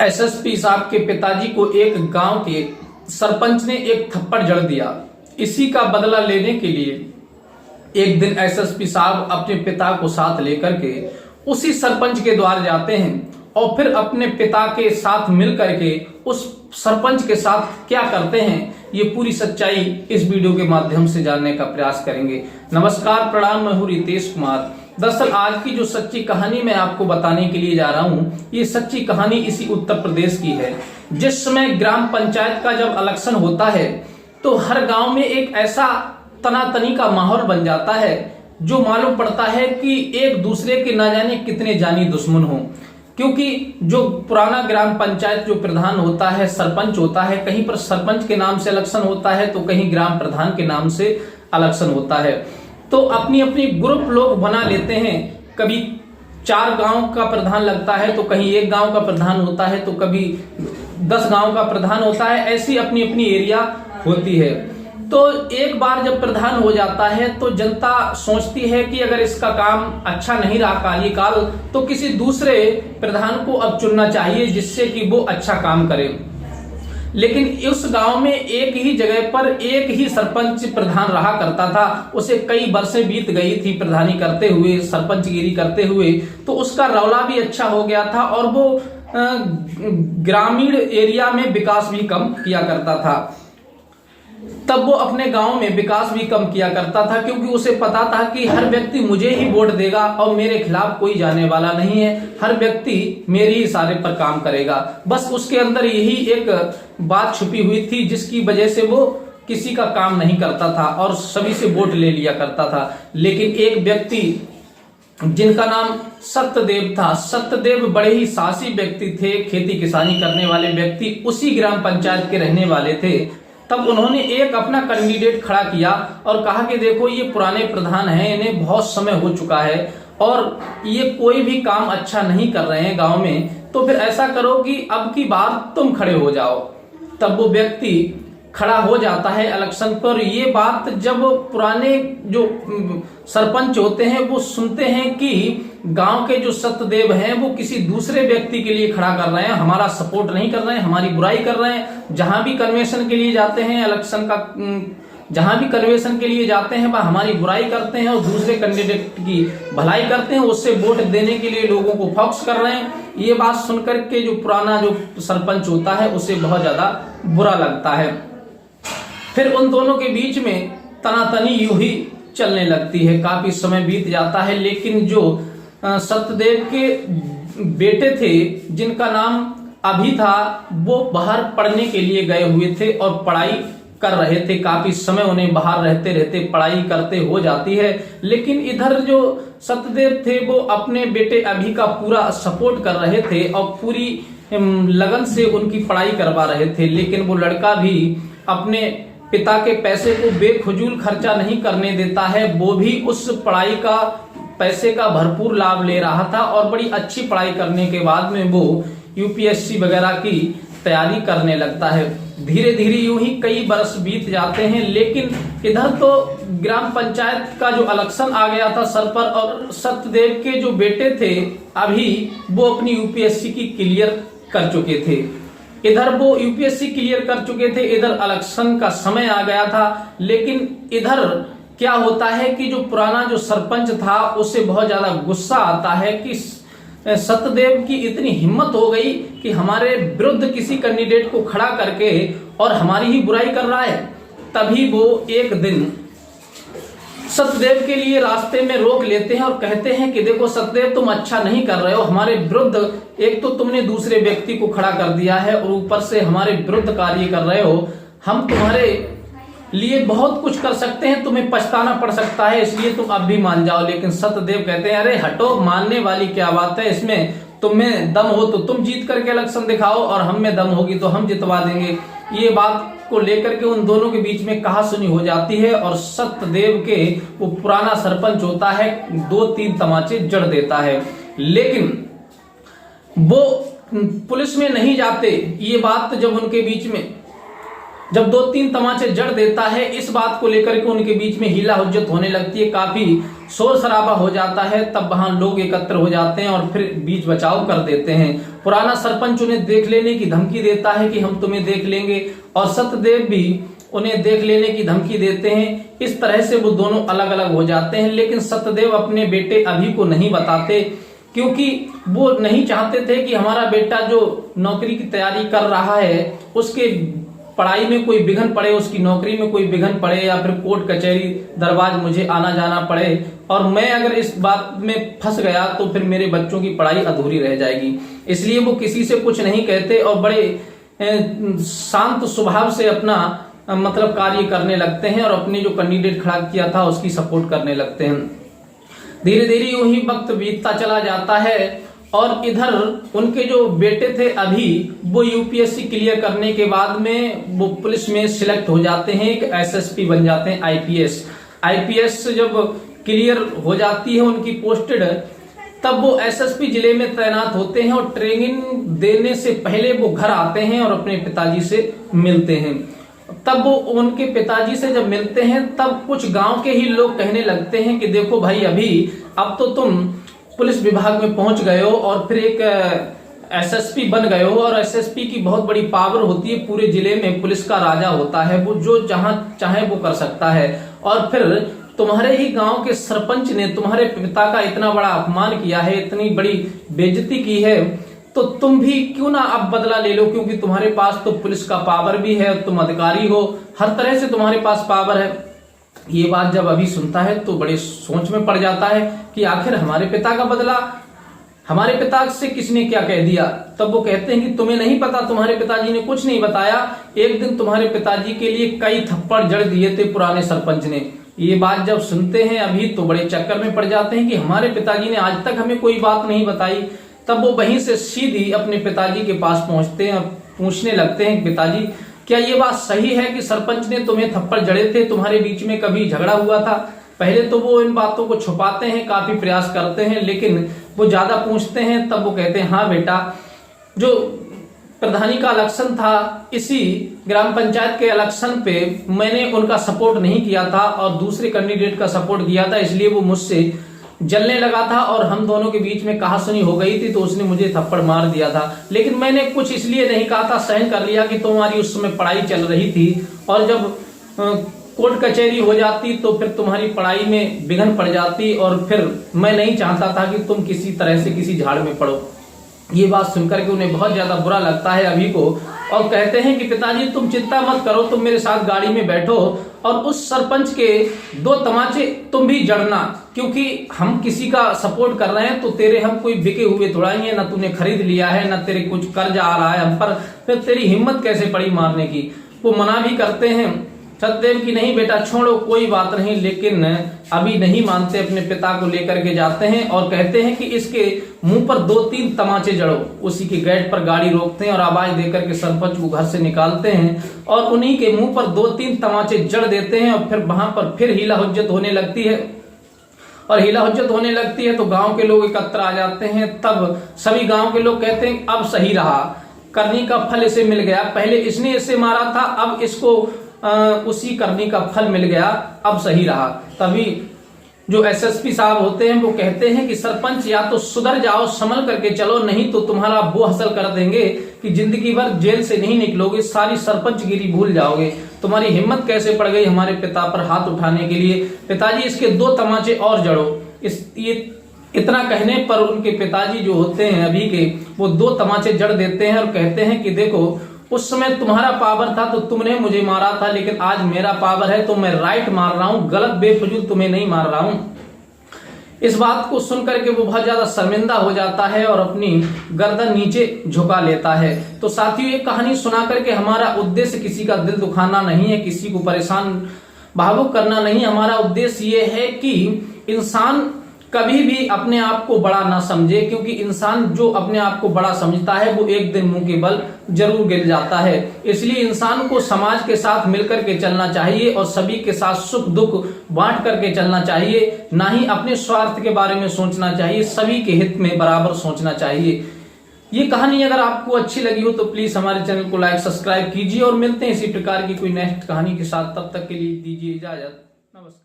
SSP साहब के पिताजी को एक गांव के सरपंच ने एक थप्पड़ जड़ दिया। इसी का बदला लेने के लिए एक दिन एसएसपी साहब अपने पिता को साथ लेकर के उसी सरपंच के द्वार जाते हैं और फिर अपने पिता के साथ मिलकर के उस सरपंच के साथ क्या करते हैं, ये पूरी सच्चाई इस वीडियो के माध्यम से जानने का प्रयास करेंगे। नमस्कार, प्रणाम, मैं हूं रितेश कुमार। दरअसल आज की जो सच्ची कहानी मैं आपको बताने के लिए जा रहा हूं, ये सच्ची कहानी इसी उत्तर प्रदेश की है। जिस समय ग्राम पंचायत का जब इलेक्शन होता है तो हर गांव में एक ऐसा तनातनी का माहौल बन जाता है जो मालूम पड़ता है कि एक दूसरे के ना जाने कितने जानी दुश्मन हो। क्योंकि जो पुराना ग्राम पंचायत जो प्रधान होता है, सरपंच होता है, कहीं पर सरपंच के नाम से इलेक्शन होता है तो कहीं ग्राम प्रधान के नाम से इलेक्शन होता है। तो अपनी अपनी ग्रुप लोग बना लेते हैं। कभी 4 गांव का प्रधान लगता है तो कहीं 1 गांव का प्रधान होता है तो कभी 10 गांव का प्रधान होता है। ऐसी अपनी अपनी एरिया होती है। तो एक बार जब प्रधान हो जाता है तो जनता सोचती है कि अगर इसका काम अच्छा नहीं रहा कार्यकाल तो किसी दूसरे प्रधान को अब चुनना चाहिए जिससे कि वो अच्छा काम करे। लेकिन उस गांव में एक ही जगह पर एक ही सरपंच प्रधान रहा करता था। उसे कई वर्षें बीत गई थी प्रधानी करते हुए, सरपंचगिरी करते हुए। तो उसका रौला भी अच्छा हो गया था और वो ग्रामीण एरिया में विकास भी कम किया करता था। तब वो अपने गांव में विकास भी कम किया करता था क्योंकि उसे पता था कि हर व्यक्ति मुझे ही वोट देगा और मेरे खिलाफ कोई जाने वाला नहीं है। हर व्यक्ति मेरे ही इशारे पर काम करेगा। बस उसके अंदर यही एक बात छुपी हुई थी जिसकी वजह से वो किसी का काम नहीं करता था और सभी से वोट ले लिया करता था। लेकिन एक व्यक्ति जिनका नाम सत्यदेव था, सत्यदेव बड़े ही साहसी व्यक्ति थे, खेती किसानी करने वाले व्यक्ति, उसी ग्राम पंचायत के रहने वाले थे। तब उन्होंने एक अपना कैंडिडेट खड़ा किया और कहा कि देखो ये पुराने प्रधान हैं, इन्हें बहुत समय हो चुका है और ये कोई भी काम अच्छा नहीं कर रहे हैं गांव में, तो फिर ऐसा करो कि अब की बार तुम खड़े हो जाओ। तब वो व्यक्ति खड़ा हो जाता है इलेक्शन पर। ये बात जब पुराने जो सरपंच होते हैं वो सुनते हैं कि गांव के जो सत्यदेव हैं वो किसी दूसरे व्यक्ति के लिए खड़ा कर रहे हैं, हमारा सपोर्ट नहीं कर रहे हैं, हमारी बुराई कर रहे हैं। जहां भी कन्वेंशन के लिए जाते हैं इलेक्शन का, जहां भी कन्वेंशन के लिए जाते हैं वह हमारी बुराई करते हैं और दूसरे कैंडिडेट की भलाई करते हैं, उससे वोट देने के लिए लोगों को फोकस कर रहे हैं। ये बात सुनकर के जो पुराना जो सरपंच होता है उसे बहुत ज्यादा बुरा लगता है। फिर उन दोनों के बीच में तनातनी यूं ही चलने लगती है। काफी समय बीत जाता है लेकिन जो सत्यदेव के बेटे थे जिनका नाम अभी था वो बाहर पढ़ने के लिए गए हुए थे और पढ़ाई कर रहे थे। काफी समय उन्हें बाहर रहते रहते पढ़ाई करते हो जाती है। लेकिन इधर जो सत्यदेव थे वो अपने बेटे अभी का पूरा सपोर्ट कर रहे थे और पूरी लगन से उनकी पढ़ाई करवा रहे थे। लेकिन वो लड़का भी अपने पिता के पैसे को बेफजूल खर्चा नहीं करने देता है। वो भी उस पढ़ाई का पैसे का भरपूर लाभ ले रहा था और बड़ी अच्छी पढ़ाई करने के बाद में वो यूपीएससी वगैरह की तैयारी करने लगता है। धीरे धीरे यूं ही कई वर्ष बीत जाते हैं। लेकिन इधर तो ग्राम पंचायत का जो इलेक्शन आ गया था सर पर और सत्यदेव के जो बेटे थे अभी वो अपनी यूपीएससी की क्लियर कर चुके थे। इधर वो यूपीएससी क्लियर कर चुके थे, इधर इलेक्शन का समय आ गया था। लेकिन इधर क्या होता है कि जो पुराना जो सरपंच था उसे बहुत ज्यादा गुस्सा आता है कि सत्यदेव की इतनी हिम्मत हो गई कि हमारे विरुद्ध किसी कैंडिडेट को खड़ा करके और हमारी ही बुराई कर रहा है। तभी वो एक दिन सत्यदेव के लिए रास्ते में रोक लेते हैं और कहते हैं कि देखो सत्यदेव, तुम अच्छा नहीं कर रहे हो, हमारे विरुद्ध एक तो तुमने दूसरे व्यक्ति को खड़ा कर दिया है और ऊपर से हमारे विरुद्ध कार्य कर रहे हो। हम तुम्हारे लिए बहुत कुछ कर सकते हैं, तुम्हें पछताना पड़ सकता है, इसलिए तुम अब भी मान जाओ। लेकिन सत्यदेव कहते हैं अरे हटो, मानने वाली क्या बात है, इसमें तुम्हें दम हो तो तुम जीत करके इलेक्शन दिखाओ और हम में दम होगी तो हम जितवा देंगे। ये बात को लेकर के उन दोनों के बीच में कहासुनी हो जाती है और सत्यदेव के वो पुराना सरपंच होता है 2-3 तमाचे जड़ देता है। लेकिन वो पुलिस में नहीं जाते। ये बात जब उनके बीच में जब 2-3 तमाचे जड़ देता है, इस बात को लेकर के उनके बीच में हीला हुज्जत होने लगती है, काफी शोर शराबा हो जाता है। तब वहां लोग एकत्र हो जाते हैं और फिर बीच बचाव कर देते हैं। पुराना सरपंच उन्हें देख लेने की धमकी देता है कि हम तुम्हें देख लेंगे, और सत्यदेव भी उन्हें देख लेने की धमकी देते हैं। इस तरह से वो दोनों अलग अलग हो जाते हैं। लेकिन सत्यदेव अपने बेटे अभि को नहीं बताते, क्योंकि वो नहीं चाहते थे कि हमारा बेटा जो नौकरी की तैयारी कर रहा है उसके पढ़ाई में कोई विघ्न पड़े, उसकी नौकरी में कोई विघ्न पड़े, या फिर कोर्ट कचहरी दरबार मुझे आना जाना पड़े, और मैं अगर इस बात में फंस गया तो फिर मेरे बच्चों की पढ़ाई अधूरी रह जाएगी। इसलिए वो किसी से कुछ नहीं कहते और बड़े शांत स्वभाव से अपना मतलब कार्य करने लगते हैं और अपने जो कैंडिडेट खड़ा किया था उसकी सपोर्ट करने लगते हैं। धीरे धीरे यूं ही वक्त बीतता चला जाता है और इधर उनके जो बेटे थे अभी, वो यूपीएससी क्लियर करने के बाद में वो पुलिस में सिलेक्ट हो जाते हैं, एक एसएसपी बन जाते हैं, आईपीएस जब क्लियर हो जाती है उनकी पोस्टेड, तब वो एसएसपी जिले में तैनात होते हैं और ट्रेनिंग देने से पहले वो घर आते हैं और अपने पिताजी से मिलते हैं। तब वो उनके पिताजी से जब मिलते हैं तब कुछ गांव के ही लोग कहने लगते हैं कि देखो भाई, अभी अब तो तुम पुलिस विभाग में पहुंच गए हो और फिर एक एसएसपी बन गए हो, और एसएसपी की बहुत बड़ी पावर होती है, पूरे जिले में पुलिस का राजा होता है, वो जो जहां चाहे वो कर सकता है। और फिर तुम्हारे ही गांव के सरपंच ने तुम्हारे पिता का इतना बड़ा अपमान किया है, इतनी बड़ी बेइज्जती की है, तो तुम भी क्यों ना अब बदला ले लो, क्योंकि तुम्हारे पास तो पुलिस का पावर भी है, तुम अधिकारी हो, हर तरह से तुम्हारे पास पावर है। ये बात जब अभी सुनता है तो बड़े सोच में पड़ जाता है कि आखिर हमारे पिता का बदला हमारे पिता से किसने क्या कह दिया। तब वो कहते हैं कि तुम्हें नहीं पता, तुम्हारे पिताजी ने कुछ नहीं बताया, एक दिन तुम्हारे पिताजी के लिए कई थप्पड़ जड़ दिए थे पुराने सरपंच ने। ये बात जब सुनते हैं अभी तो बड़े चक्कर में पड़ जाते हैं कि हमारे पिताजी ने आज तक हमें कोई बात नहीं बताई। तब वो वहीं से सीधी अपने पिताजी के पास पहुंचते हैं और पूछने लगते हैं, पिताजी क्या ये बात सही है कि सरपंच ने तुम्हें थप्पड़ जड़े थे, तुम्हारे बीच में कभी झगड़ा हुआ था? पहले तो वो इन बातों को छुपाते हैं, काफी प्रयास करते हैं, लेकिन वो ज्यादा पूछते हैं। तब वो कहते हैं, हाँ बेटा, जो प्रधानी का इलेक्शन था, इसी ग्राम पंचायत के इलेक्शन पे मैंने उनका सपोर्ट नहीं किया था और दूसरे कैंडिडेट का सपोर्ट किया था, इसलिए वो मुझसे जलने लगा था और हम दोनों के बीच में कहासुनी हो गई थी, तो उसने मुझे थप्पड़ मार दिया था। लेकिन मैंने कुछ इसलिए नहीं कहा था, सहन कर लिया कि तुम्हारी उस समय पढ़ाई चल रही थी, और जब कोर्ट कचहरी हो जाती तो फिर तुम्हारी पढ़ाई में विघ्न पड़ जाती, और फिर मैं नहीं चाहता था कि तुम किसी तरह से किसी झाड़ में पड़ो। ये बात सुनकर के उन्हें बहुत ज्यादा बुरा लगता है अभी को, और कहते हैं कि पिताजी तुम चिंता मत करो, तुम मेरे साथ गाड़ी में बैठो और उस सरपंच के 2 तमाचे तुम भी जड़ना, क्योंकि हम किसी का सपोर्ट कर रहे हैं तो तेरे हम कोई बिके हुए थोड़ा ही है, ना तूने खरीद लिया है, ना तेरे कुछ कर्ज आ रहा है हम पर, फिर तेरी हिम्मत कैसे पड़ी मारने की। वो मना भी करते हैं सत्यदेव की, नहीं बेटा छोड़ो कोई बात नहीं, लेकिन अभी नहीं मानते, अपने पिता को लेकर के जाते हैं और कहते हैं कि इसके मुंह पर 2-3 तमाचे जड़ो। उसी के गेट पर गाड़ी रोकते हैं और आवाज देकर के सरपंच को घर से निकालते हैं और उन्हीं के मुंह पर 2-3 तमाचे जड़ देते हैं, और फिर वहां पर फिर हीला हुज्जत होने लगती है। और हीला हुज्जत होने लगती है तो गांव के लोग एकत्र आ जाते हैं। तब सभी गांव के लोग कहते हैं अब सही रहा, करनी का फल इसे मिल गया, पहले इसने इसे मारा था, अब इसको उसी करनी का फल मिल गया, अब सही रहा। तभी जो एसएसपी साहब होते हैं वो कहते हैं कि सरपंच या तो सुधर जाओ, संभल करके चलो, नहीं तो तुम्हारा वो हासिल कर देंगे कि जिंदगी भर जेल से नहीं निकलोगे, सारी सरपंचगिरी भूल जाओगे। तुम्हारी हिम्मत कैसे पड़ गई हमारे पिता पर हाथ उठाने के लिए? पिताजी इसके 2 तमाचे और जड़ो। ये इतना कहने पर उनके पिताजी जो होते हैं अभी के, वो 2 तमाचे जड़ देते हैं और कहते हैं कि देखो उस समय तुम्हारा पावर था तो तुमने मुझे मारा था, लेकिन आज मेरा पावर है तो मैं राइट मार रहा हूं, गलत बेफजूल तुम्हें नहीं मार रहा हूं। इस बात को सुनकर के वो बहुत ज्यादा शर्मिंदा हो जाता है और अपनी गर्दन नीचे झुका लेता है। तो साथियों, ये कहानी सुना करके हमारा उद्देश्य किसी का दिल दुखाना नहीं है, किसी को परेशान भावुक करना नहीं। हमारा उद्देश्य ये है कि इंसान कभी भी अपने आप को बड़ा ना समझे, क्योंकि इंसान जो अपने आप को बड़ा समझता है वो एक दिन मुंह के बल जरूर गिर जाता है। इसलिए इंसान को समाज के साथ मिलकर के चलना चाहिए और सभी के साथ सुख दुख बांट करके चलना चाहिए, ना ही अपने स्वार्थ के बारे में सोचना चाहिए, सभी के हित में बराबर सोचना चाहिए। ये कहानी अगर आपको अच्छी लगी हो तो प्लीज हमारे चैनल को लाइक सब्सक्राइब कीजिए और मिलते हैं इसी प्रकार की कोई नेक्स्ट कहानी के साथ। तब तक के लिए दीजिए इजाजत। नमस्कार।